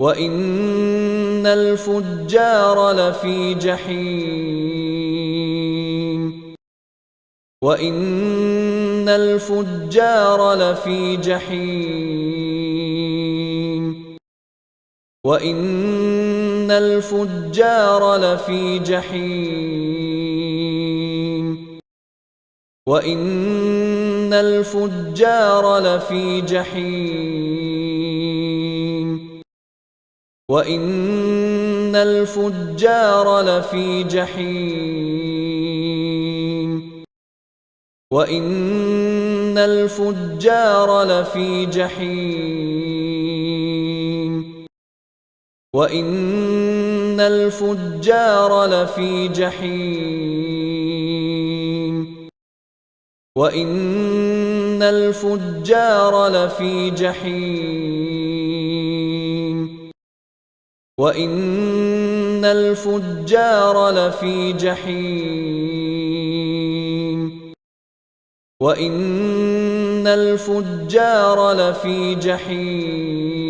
وإن الفجار لفي جحيم وإن الفجار لفي جحيم وإن الفجار لفي جحيم وإن الفجار لفي جحيم وإن الفجار لفي جحيم وإن الفجار لفي جحيم وإن الفجار لفي جحيم وإن الفجار لفي جحيم وإن الفجار لفي جحيم وإن الفجار لفي جحيم